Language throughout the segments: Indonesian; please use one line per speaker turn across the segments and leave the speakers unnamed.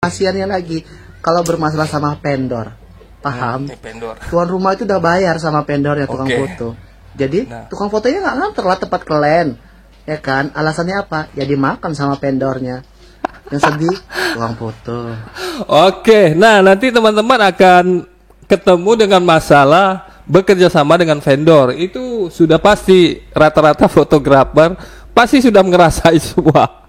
Kasiannya lagi kalau bermasalah sama vendor, paham?
Vendor.
Tuan rumah itu udah bayar sama vendor ya tukang foto. Jadi tukang fotonya nggak nganter lah tepat kalian, ya kan? Alasannya apa? Ya dimakan sama vendornya. Yang sedih tukang foto.
Oke, nah nanti teman-teman akan ketemu dengan masalah bekerja sama dengan vendor. Itu sudah pasti rata-rata fotografer pasti sudah ngerasai semua.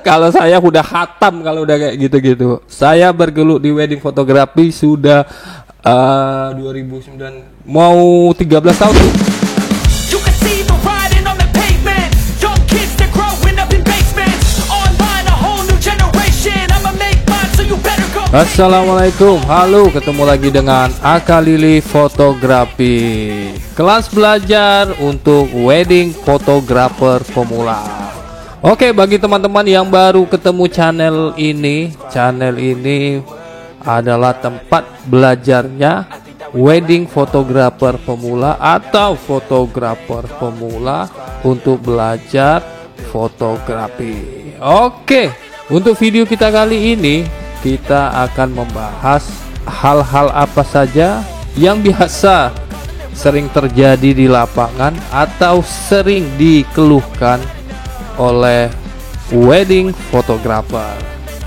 Kalau saya udah khatam kalau udah kayak gitu-gitu. Saya bergelut di wedding fotografi sudah 2009 mau 13 tahun. Assalamualaikum, halo, ketemu lagi dengan Akalili Fotografi, kelas belajar untuk wedding fotografer pemula. Oke, bagi teman-teman yang baru ketemu channel ini adalah tempat belajarnya wedding fotografer pemula atau fotografer pemula untuk belajar fotografi. Oke, untuk video kita kali ini kita akan membahas hal-hal apa saja yang biasa sering terjadi di lapangan atau sering dikeluhkan oleh wedding photographer.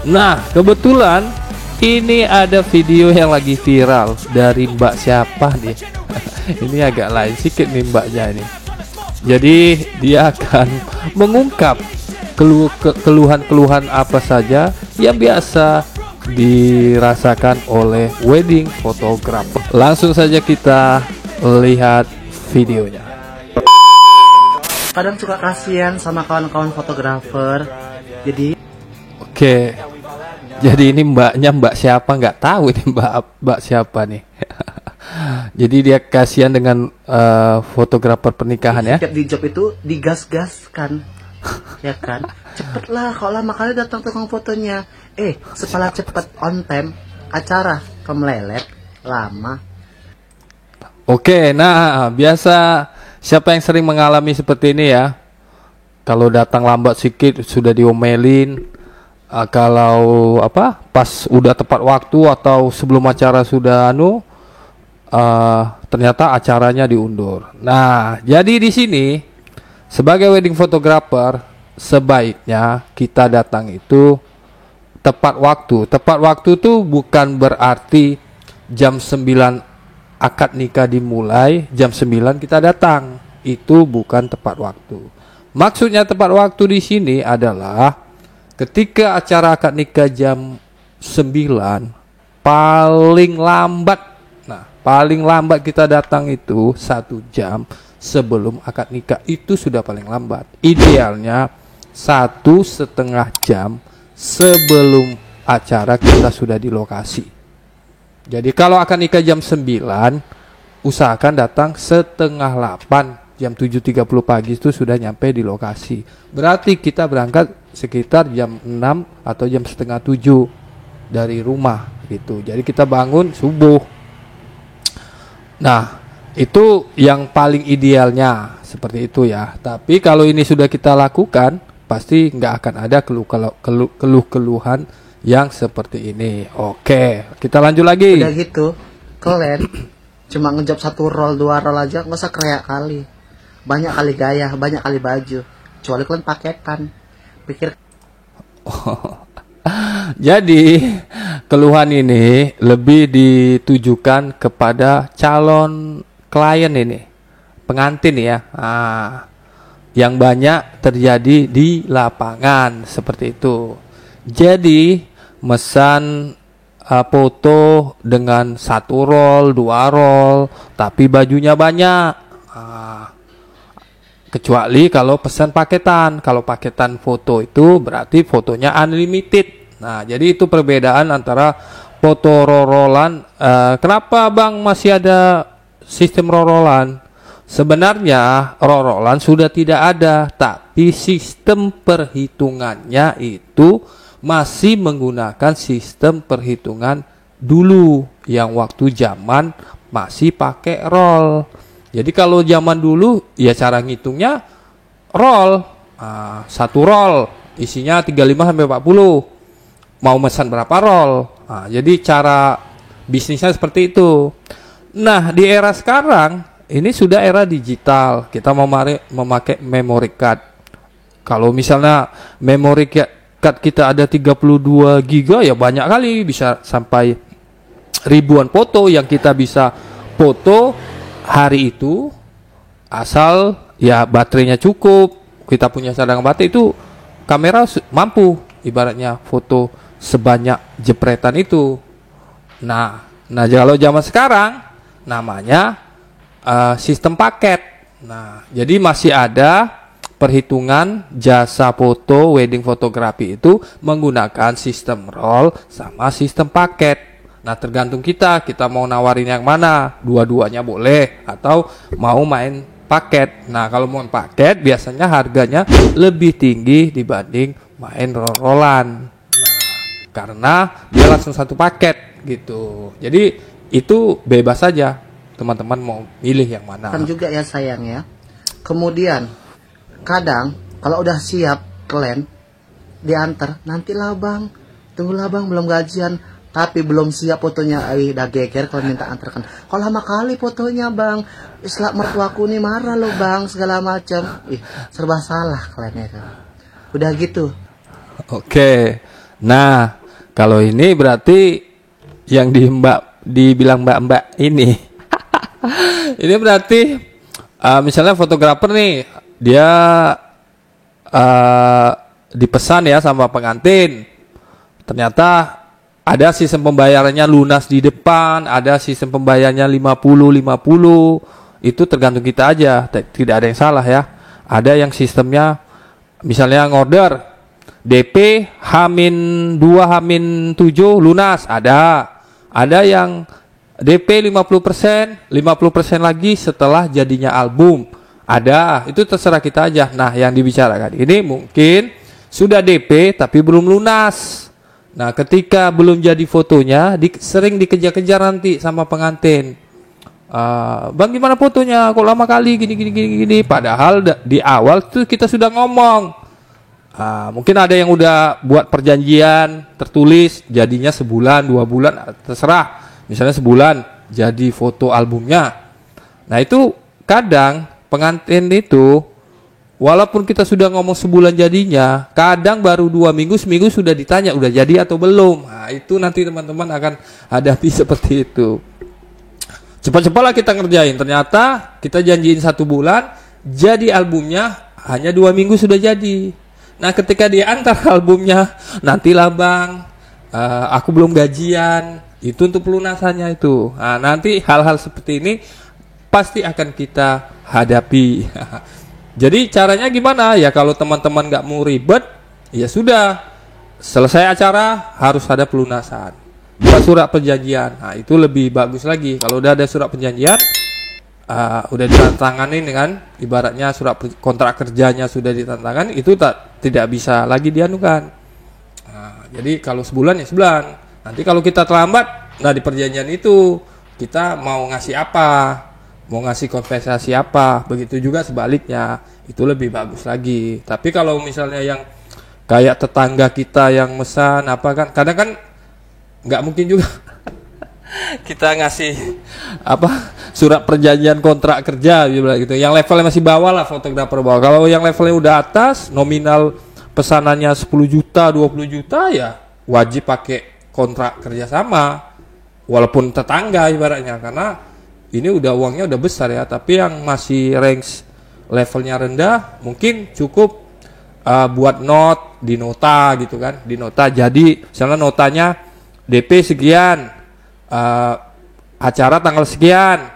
Nah, kebetulan ini ada video yang lagi viral dari Mbak siapa nih? Ini agak lain sedikit nih mbaknya ini. Jadi dia akan mengungkap keluhan-keluhan apa saja yang biasa dirasakan oleh wedding photographer. Langsung saja kita lihat videonya.
Kadang suka kasihan sama kawan-kawan fotografer. Jadi
ini mbaknya mbak siapa nggak tahu ini mbak siapa nih. Jadi dia kasihan dengan fotografer pernikahan ya.
Di job itu digas-gaskan, ya kan? Cepetlah, kalau lama kali datang tukang fotonya. Setelah cepet on time, acara kemelelet lama.
Oke, nah biasa. Siapa yang sering mengalami seperti ini ya? Kalau datang lambat sedikit sudah diomelin. Kalau pas udah tepat waktu atau sebelum acara sudah ternyata acaranya diundur. Nah, jadi di sini sebagai wedding photographer sebaiknya kita datang itu tepat waktu. Tepat waktu itu bukan berarti jam 9 akad nikah dimulai, jam 9 kita datang. Itu bukan tepat waktu. Maksudnya tepat waktu di sini adalah ketika acara akad nikah jam 9 paling lambat. Nah, paling lambat kita datang itu 1 jam sebelum akad nikah. Itu sudah paling lambat. Idealnya 1,5 jam sebelum acara kita sudah di lokasi. Jadi kalau akan nikah jam 9, usahakan datang 7:30, jam 7.30 pagi itu sudah nyampe di lokasi. Berarti kita berangkat sekitar jam 6 atau jam 6:30 dari rumah gitu. Jadi kita bangun subuh. Nah, itu yang paling idealnya seperti itu ya. Tapi kalau ini sudah kita lakukan, pasti nggak akan ada keluh-keluhan yang seperti ini. Oke, kita lanjut lagi.
Udah gitu, kalian cuma ngejob 1 roll 2 roll aja, nggak usah kayak kali. Banyak kali gaya, banyak kali baju. Kecuali kalian paketan. Pikir.
Jadi keluhan ini lebih ditujukan kepada calon klien ini, pengantin ya. Yang banyak terjadi di lapangan seperti itu. Jadi mesan foto dengan 1 roll, 2 roll, tapi bajunya banyak. Kecuali kalau pesan paketan. Kalau paketan foto itu berarti fotonya unlimited. Nah, jadi itu perbedaan antara foto rorolan. Kenapa bang masih ada sistem rorolan? Sebenarnya rorolan sudah tidak ada, tapi sistem perhitungannya itu masih menggunakan sistem perhitungan dulu yang waktu zaman masih pakai roll. Jadi kalau zaman dulu ya cara ngitungnya roll, 1 roll isinya 35 sampai 40. mau pesan berapa roll. Nah, jadi cara bisnisnya seperti itu. Nah, di era sekarang ini sudah era digital. Kita mau memakai memory card. Kalau misalnya memory card kita ada 32 giga ya banyak kali, bisa sampai ribuan foto yang kita bisa foto hari itu, asal ya baterainya cukup, kita punya cadangan baterai, itu kamera mampu ibaratnya foto sebanyak jepretan itu. Nah kalau zaman sekarang namanya sistem paket. Nah, jadi masih ada perhitungan jasa foto wedding fotografi itu menggunakan sistem roll sama sistem paket. Nah, tergantung kita mau nawarin yang mana, dua-duanya boleh atau mau main paket. Nah, kalau mau paket biasanya harganya lebih tinggi dibanding main roll-rollan. Nah, karena dia langsung satu paket gitu. Jadi itu bebas saja, teman-teman mau pilih yang mana.
Kan juga ya sayang ya. Kemudian kadang kalau udah siap kalian diantar, nantilah bang, tunggulah bang, belum gajian, tapi belum siap fotonya, udah geger kalau minta antarkan. Kalau lama kali fotonya bang, Islam mertuaku nih marah loh bang, segala macam. Serba salah kalian ya kan. Udah gitu.
Oke. Nah, kalau ini berarti yang dibilang mbak-mbak ini. Ini berarti misalnya fotografer nih, dia dipesan ya sama pengantin. Ternyata ada sistem pembayarannya lunas di depan, ada sistem pembayarannya 50-50. Itu tergantung kita aja, tidak ada yang salah ya. Ada yang sistemnya misalnya ngorder DP H-2 H-7 lunas, ada yang DP 50%, 50% lagi setelah jadinya album. Ada, itu terserah kita aja. Nah, yang dibicarakan ini mungkin sudah DP tapi belum lunas. Nah, ketika belum jadi fotonya, sering dikejar-kejar nanti sama pengantin. Bang, gimana fotonya? Kok lama kali gini. Padahal di awal tuh kita sudah ngomong. Mungkin ada yang udah buat perjanjian tertulis, jadinya sebulan, 2 bulan, terserah. Misalnya sebulan jadi foto albumnya. Nah, itu kadang pengantin itu walaupun kita sudah ngomong sebulan jadinya, kadang baru 2 minggu, seminggu sudah ditanya udah jadi atau belum. Nah, itu nanti teman-teman akan hadapi seperti itu. Cepat-cepatlah kita ngerjain. Ternyata kita janjiin 1 bulan, jadi albumnya hanya 2 minggu sudah jadi. Nah, ketika dia antar albumnya, nantilah bang, aku belum gajian. Itu untuk pelunasannya itu. Nah, nanti hal-hal seperti ini pasti akan kita hadapi. Jadi caranya gimana? Ya kalau teman-teman nggak mau ribet, ya sudah, selesai acara harus ada pelunasan, buat surat perjanjian. Nah, itu lebih bagus lagi. Kalau udah ada surat perjanjian, udah ditandatangani dengan ibaratnya surat kontrak kerjanya sudah ditandatangani, itu tidak bisa lagi dianukan. Nah, jadi kalau sebulan ya sebulan. Nanti kalau kita terlambat, nah di perjanjian itu kita mau ngasih apa, mau ngasih kompensasi apa, begitu juga sebaliknya, itu lebih bagus lagi. Tapi kalau misalnya yang kayak tetangga kita yang mesan apa kan, kadang kan nggak mungkin juga kita ngasih apa surat perjanjian kontrak kerja gitu. Yang levelnya masih bawah lah, fotografer bawah. Kalau yang levelnya udah atas, nominal pesanannya 10 juta, 20 juta ya wajib pakai kontrak kerjasama, walaupun tetangga ibaratnya, karena ini udah uangnya udah besar ya. Tapi yang masih range levelnya rendah mungkin cukup buat note di nota gitu kan, di nota. Jadi misalnya notanya DP sekian, acara tanggal sekian,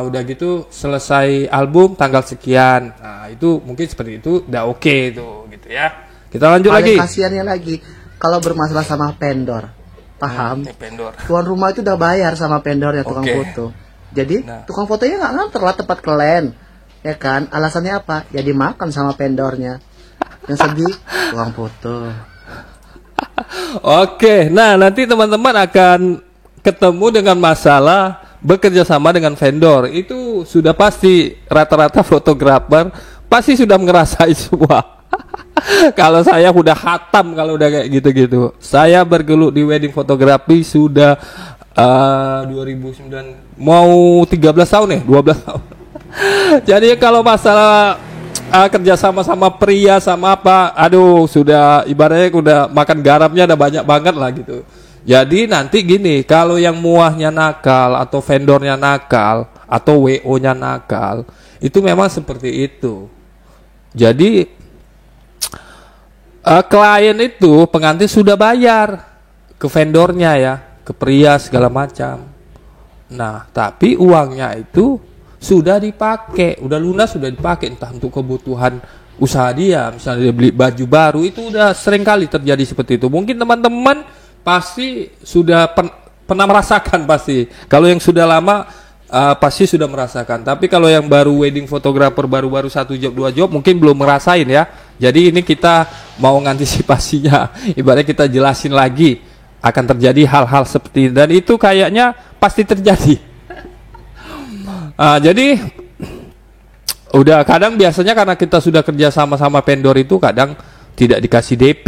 udah gitu selesai album tanggal sekian. Nah, itu mungkin seperti itu udah oke itu gitu ya. Kita lanjut lagi.
Kasiannya lagi kalau bermasalah sama vendor, paham?
Vendor.
Tuan rumah itu udah bayar sama vendor ya, tukang foto. Jadi tukang fotonya nggak nganter lah tepat kalian, ya kan? Alasannya apa? Ya dimakan sama vendornya. Yang sedih tukang foto.
Oke, nah nanti teman-teman akan ketemu dengan masalah bekerja sama dengan vendor. Itu sudah pasti rata-rata fotografer pasti sudah ngerasai semua. Kalau saya udah khatam kalau udah kayak gitu-gitu. Saya bergelut di wedding fotografi sudah 2009 mau 13 tahun ya, 12 tahun. Jadi kalau masalah kerja sama pria sama apa, aduh sudah ibaratnya udah makan garamnya udah banyak banget lah gitu. Jadi nanti gini, kalau yang muahnya nakal atau vendornya nakal atau WO-nya nakal, itu memang seperti itu. Jadi klien itu pengantin sudah bayar ke vendornya ya, ke pria segala macam. Nah, tapi uangnya itu sudah dipakai, udah lunas, sudah dipakai entah untuk kebutuhan usaha dia, misalnya dia beli baju baru, itu udah sering kali terjadi seperti itu. Mungkin teman-teman pasti sudah pernah merasakan pasti. Kalau yang sudah lama pasti sudah merasakan. Tapi kalau yang baru wedding photographer baru-baru 1 job 2 job mungkin belum ngerasain ya. Jadi ini kita mau ngantisipasinya. Ibaratnya kita jelasin lagi akan terjadi hal-hal seperti ini, dan itu kayaknya pasti terjadi. Jadi udah kadang biasanya karena kita sudah kerja sama vendor itu kadang tidak dikasih DP,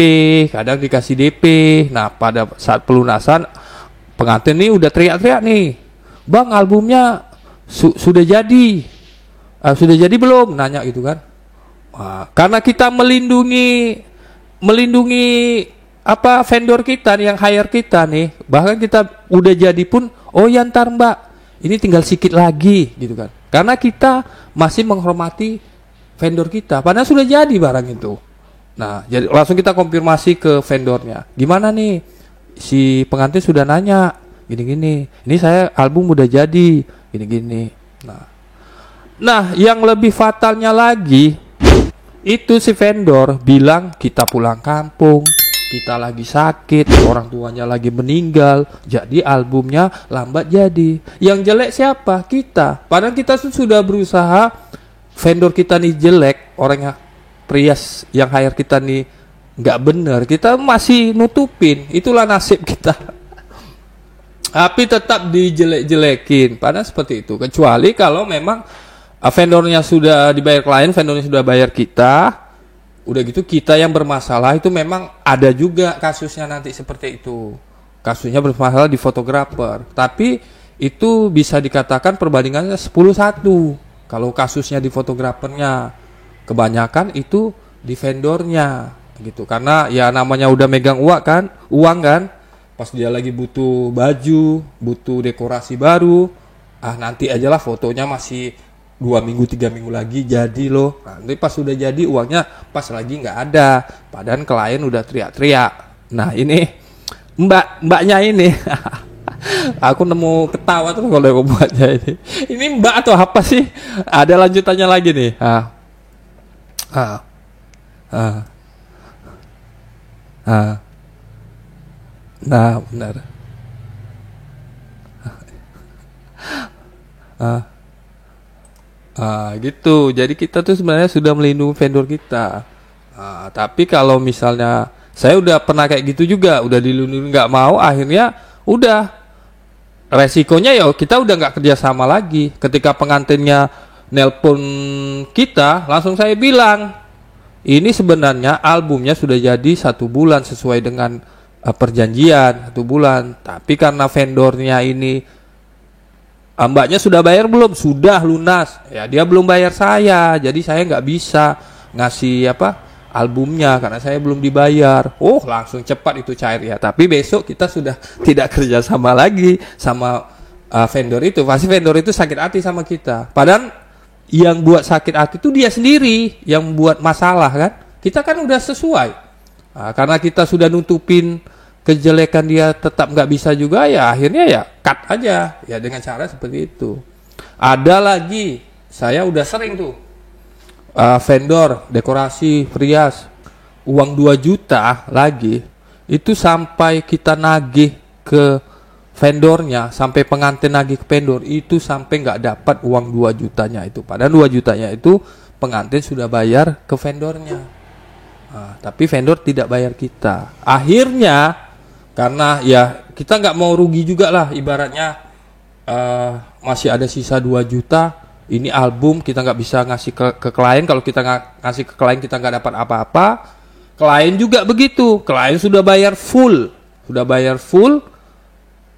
kadang dikasih DP. Nah pada saat pelunasan pengantin nih udah teriak-teriak nih, "Bang, albumnya sudah jadi, sudah jadi belum?" Nanya gitu kan. Karena kita melindungi apa vendor kita nih, yang hire kita nih, bahkan kita udah jadi pun, "Oh ya ntar Mbak, ini tinggal sedikit lagi," gitu kan. Karena kita masih menghormati vendor kita, padahal sudah jadi barang itu. Nah, jadi langsung kita konfirmasi ke vendornya. "Gimana nih? Si pengantin sudah nanya, gini-gini. Ini saya album udah jadi, gini-gini." Nah, yang lebih fatalnya lagi, itu si vendor bilang kita pulang kampung, kita lagi sakit, orang tuanya lagi meninggal, jadi albumnya lambat jadi. Yang jelek siapa? Kita. Padahal kita sudah berusaha, vendor kita nih jelek, orangnya prias yang hire kita nih nggak bener, kita masih nutupin. Itulah nasib kita. Tapi tetap dijelek-jelekin. Padahal seperti itu. Kecuali kalau memang vendornya sudah dibayar klien, vendornya sudah bayar kita, udah gitu kita yang bermasalah, itu memang ada juga kasusnya nanti seperti itu. Kasusnya bermasalah di fotografer. Tapi itu bisa dikatakan perbandingannya 10-1. Kalau kasusnya di fotografernya, kebanyakan itu di vendornya gitu. Karena ya namanya udah megang uang kan. Pas dia lagi butuh baju, butuh dekorasi baru, nanti ajalah fotonya masih 2 minggu 3 minggu lagi jadi loh. Nanti pas sudah jadi uangnya pas lagi nggak ada. Padahal klien udah teriak-teriak. Nah ini mbaknya ini aku nemu ketawa tuh kalau mbaknya ini. Ini mbak atau apa sih? Ada lanjutannya lagi nih. Nah benar. Gitu. Jadi kita tuh sebenarnya sudah melindungi vendor kita. Tapi kalau misalnya saya udah pernah kayak gitu juga, udah dilindungi nggak mau, akhirnya udah resikonya ya kita udah nggak kerja sama lagi. Ketika pengantinnya nelpon kita, langsung saya bilang, ini sebenarnya albumnya sudah jadi 1 bulan sesuai dengan perjanjian 1 bulan. Tapi karena vendornya ini mbaknya sudah bayar belum? Sudah lunas. Ya dia belum bayar saya, jadi saya nggak bisa ngasih albumnya karena saya belum dibayar. Oh langsung cepat itu cair ya. Tapi besok kita sudah tidak kerja sama lagi sama vendor itu. Pasti vendor itu sakit hati sama kita. Padahal yang buat sakit hati itu dia sendiri yang buat masalah kan. Kita kan udah sesuai. Karena kita sudah nutupin kejelekan dia tetap nggak bisa juga, ya akhirnya ya cut aja ya dengan cara seperti itu. Ada lagi, saya udah sering tuh vendor dekorasi perias uang 2 juta lagi, itu sampai kita nagih ke vendornya, sampai pengantin nagih ke vendor itu sampai nggak dapat uang 2 jutanya itu. Padahal 2 jutanya itu pengantin sudah bayar ke vendornya. Tapi vendor tidak bayar kita. Akhirnya karena ya kita nggak mau rugi juga lah, ibaratnya masih ada sisa 2 juta, ini album kita nggak bisa ngasih ke klien. Kalau kita nggak ngasih ke klien kita nggak dapat apa-apa, Klien juga begitu. Klien sudah bayar full,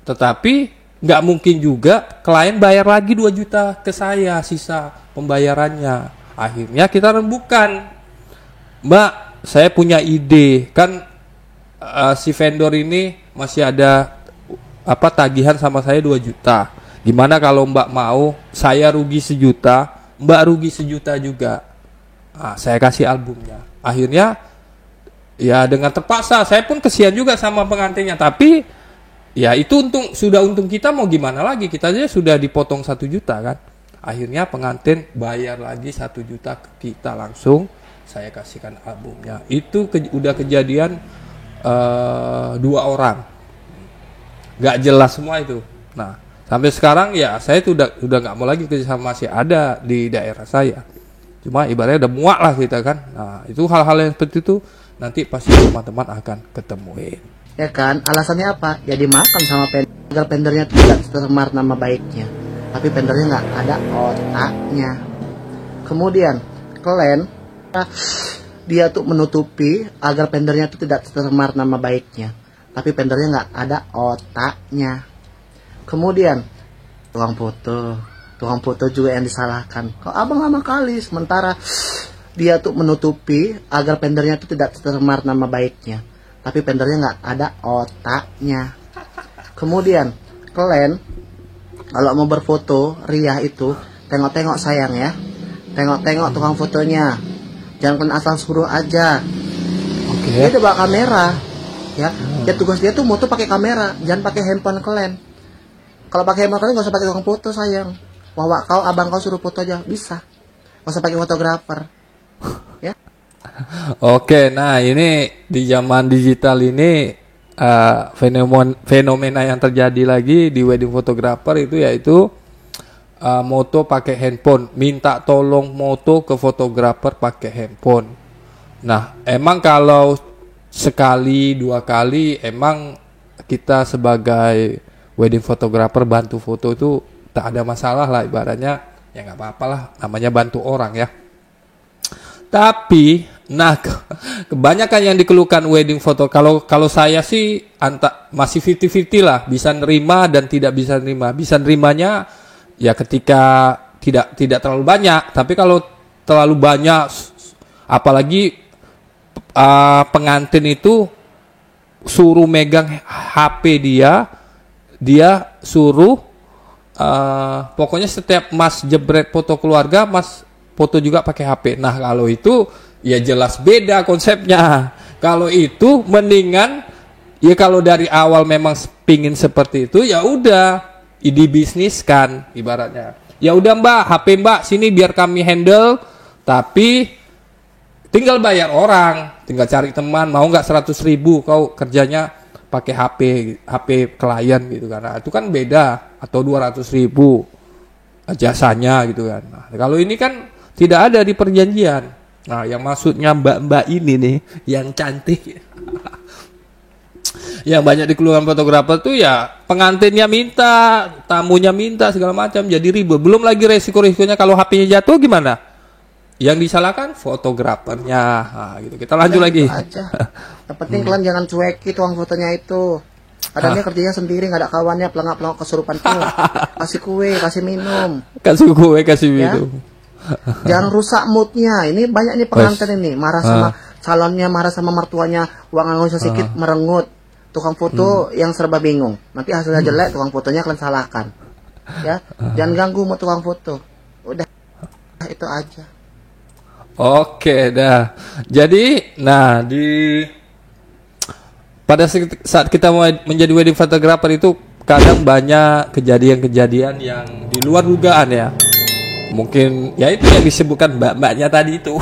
tetapi nggak mungkin juga klien bayar lagi 2 juta ke saya sisa pembayarannya. Akhirnya kita rembukan, Mbak, saya punya ide, kan si vendor ini masih ada tagihan sama saya 2 juta. Gimana kalau Mbak mau saya rugi 1 juta, Mbak rugi 1 juta juga. Nah, saya kasih albumnya. Akhirnya ya dengan terpaksa, saya pun kesian juga sama pengantinnya, tapi ya itu untung kita, mau gimana lagi, kita aja sudah dipotong 1 juta kan. Akhirnya pengantin bayar lagi 1 juta ke kita langsung, saya kasihkan albumnya. Itu udah kejadian 2 orang, nggak jelas semua itu. Nah sampai sekarang ya saya itu udah nggak mau lagi kerjasama, masih ada di daerah saya, cuma ibaratnya udah muak lah kita kan. Nah itu hal-hal yang seperti itu nanti pasti teman-teman akan ketemuin.
Ya kan, alasannya apa? Ya dimakan sama agar pendernya tidak tercemar nama baiknya, tapi pendernya nggak ada otaknya. Kemudian klien dia tuh menutupi agar pendernya itu tidak tercemar nama baiknya, tapi pendernya nggak ada otaknya. Kemudian tukang foto juga yang disalahkan. Kok abang lama kali, sementara dia tuh menutupi agar pendernya itu tidak tercemar nama baiknya, tapi pendernya nggak ada otaknya. Kemudian klien kalau mau berfoto ria itu tengok-tengok sayang ya, tengok-tengok tukang fotonya, jangan kena asal suruh aja. Dia udah bawa kamera ya, dia tugas dia tuh moto pakai kamera, jangan pakai handphone klien. Kalau pakai handphone klien nggak usah pakai tukang foto sayang, bawa kau abang kau suruh foto aja bisa, nggak usah pakai fotografer ya.
Oke, nah ini di zaman digital ini fenomena yang terjadi lagi di wedding photographer itu yaitu moto pakai handphone, minta tolong moto ke fotografer pakai handphone. Nah, emang kalau sekali 2 kali emang kita sebagai wedding photographer bantu foto itu tak ada masalah lah, ibaratnya ya nggak apa-apa lah, namanya bantu orang ya. Tapi nah kebanyakan yang dikeluhkan wedding foto, kalau saya sih masih 50-50 lah, bisa nerima dan tidak bisa nerima. Bisa nerimanya ya ketika tidak terlalu banyak, tapi kalau terlalu banyak, apalagi pengantin itu suruh megang HP dia suruh pokoknya setiap mas jebret foto keluarga, mas foto juga pakai HP. Nah kalau itu ya jelas beda konsepnya. Kalau itu mendingan ya kalau dari awal memang pingin seperti itu ya udah dibisniskan ibaratnya. Ya udah Mbak, HP Mbak sini biar kami handle, tapi tinggal bayar orang, tinggal cari teman, mau nggak 100.000 kau kerjanya pakai HP klien gitu kan. Nah, itu kan beda, atau 200.000 jasanya gitu kan. Nah, kalau ini kan tidak ada di perjanjian. Nah, yang maksudnya mbak-mbak ini nih, yang cantik, yang banyak dikeluarkan fotografer tuh ya pengantinnya minta, tamunya minta segala macam, jadi ribet. Belum lagi resiko-resikonya kalau HP-nya jatuh gimana? Yang disalahkan fotografernya. Nah, gitu. Kita lanjut lagi.
Aja. Yang penting kalian jangan cueki tukang fotonya itu. Kadang dia kerjanya sendiri, nggak ada kawannya, pelangak-pelangak kesurupan tuh. Kasih kue, kasih minum.
Kasih kue, kasih minum.
Ya? Jangan rusak moodnya. Ini banyak nih pengantin ini marah sama calonnya, marah sama mertuanya, uang anggur sedikit merengut. Tukang foto yang serba bingung. Nanti hasilnya jelek, tukang fotonya kalian salahkan. Ya, jangan ganggu mood tukang foto. Udah, itu aja.
Oke, dah. Jadi, nah pada saat kita mau menjadi wedding photographer itu kadang banyak kejadian-kejadian yang di luar dugaan ya. Mungkin ya itu yang disebutkan mbak-mbaknya tadi itu.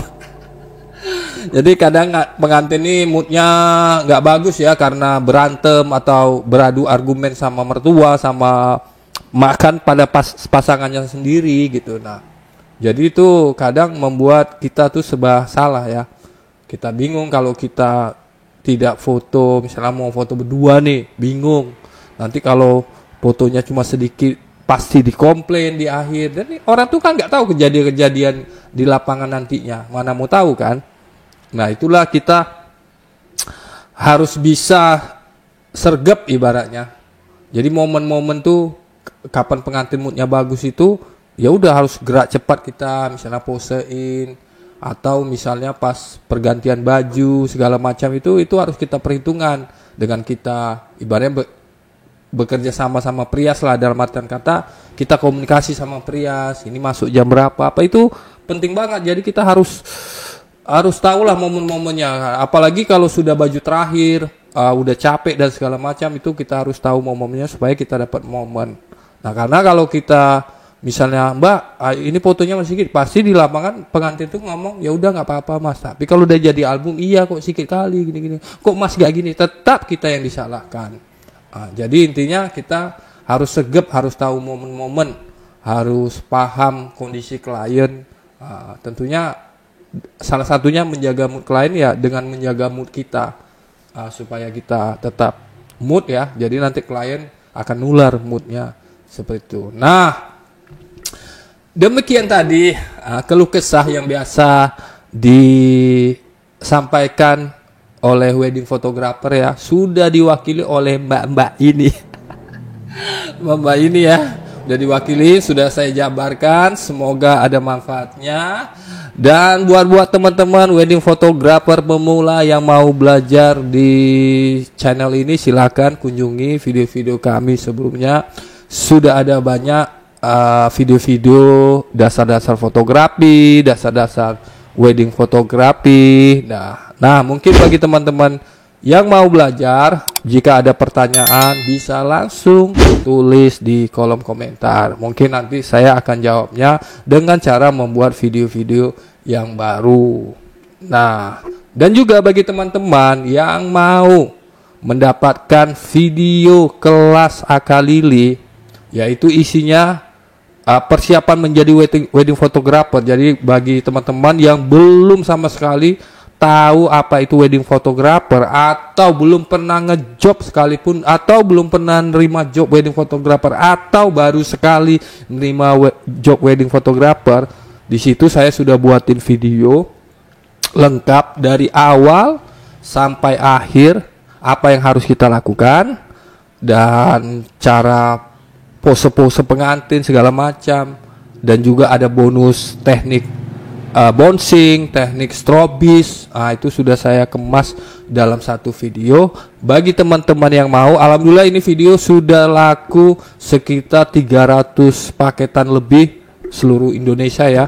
Jadi kadang pengantin ini moodnya nggak bagus ya karena berantem atau beradu argumen sama mertua, sama makan pada pasangannya sendiri gitu. Nah, jadi itu kadang membuat kita tuh serba salah ya. Kita bingung kalau kita tidak foto, misalnya mau foto berdua nih, bingung. Nanti kalau fotonya cuma sedikit pasti dikomplain di akhir. Dan orang tuh kan nggak tahu kejadian-kejadian di lapangan nantinya. Mana mau tahu kan? Nah itulah kita harus bisa sergap ibaratnya. Jadi momen-momen tuh kapan pengantin moodnya bagus itu ya udah harus gerak cepat kita, misalnya posein atau misalnya pas pergantian baju segala macam itu harus kita perhitungan dengan kita ibaratnya bekerja sama Prias lah, dalam artian kata kita komunikasi sama Prias, ini masuk jam berapa, apa itu penting banget. Jadi kita harus tahu lah momen-momennya, apalagi kalau sudah baju terakhir, udah capek dan segala macam, itu kita harus tahu momennya supaya kita dapat momen. Nah karena kalau kita misalnya Mbak ini fotonya masih sedikit, pasti di lapangan pengantin tuh ngomong ya udah nggak apa-apa Mas, tapi kalau udah jadi album iya kok sedikit kali gini-gini, kok Mas gak gini, tetap kita yang disalahkan. Jadi intinya kita harus segep, harus tahu momen-momen, harus paham kondisi klien. Tentunya salah satunya menjaga mood klien ya dengan menjaga mood kita, supaya kita tetap mood ya. Jadi nanti klien akan nular moodnya seperti itu. Nah, demikian tadi keluh kesah yang biasa disampaikan oleh wedding photographer ya, sudah diwakili oleh mbak-mbak ini. Mbak ini ya, udah diwakili, sudah saya jabarkan, semoga ada manfaatnya. Dan buat teman-teman wedding photographer pemula yang mau belajar di channel ini, silakan kunjungi video-video kami sebelumnya. Sudah ada banyak video-video dasar-dasar fotografi, dasar-dasar wedding fotografi. Nah, mungkin bagi teman-teman yang mau belajar, jika ada pertanyaan bisa langsung tulis di kolom komentar. Mungkin nanti saya akan jawabnya dengan cara membuat video-video yang baru. Nah, dan juga bagi teman-teman yang mau mendapatkan video kelas Akalili, yaitu isinya persiapan menjadi wedding photographer. Jadi bagi teman-teman yang belum sama sekali tahu apa itu wedding photographer, atau belum pernah ngejob sekalipun, atau belum pernah nerima job wedding photographer, atau baru sekali nerima job wedding photographer, di situ saya sudah buatin video lengkap dari awal sampai akhir apa yang harus kita lakukan dan cara pose-pose pengantin segala macam, dan juga ada bonus teknik bouncing, teknik strobis. Itu sudah saya kemas dalam satu video. Bagi teman-teman yang mau, alhamdulillah ini video sudah laku sekitar 300 paketan lebih seluruh Indonesia ya.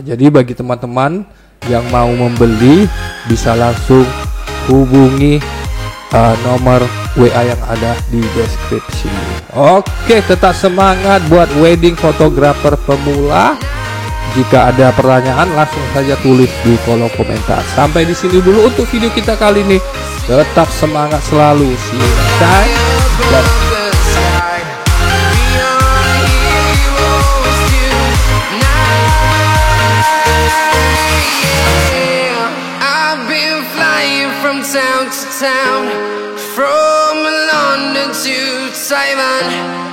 Jadi bagi teman-teman yang mau membeli bisa langsung hubungi nomor WA yang ada di deskripsi. Oke, tetap semangat buat wedding photographer pemula. Jika ada pertanyaan langsung saja tulis di kolom komentar. Sampai di sini dulu untuk video kita kali ini. Tetap semangat selalu. See you next time.
Town, from London to Taiwan.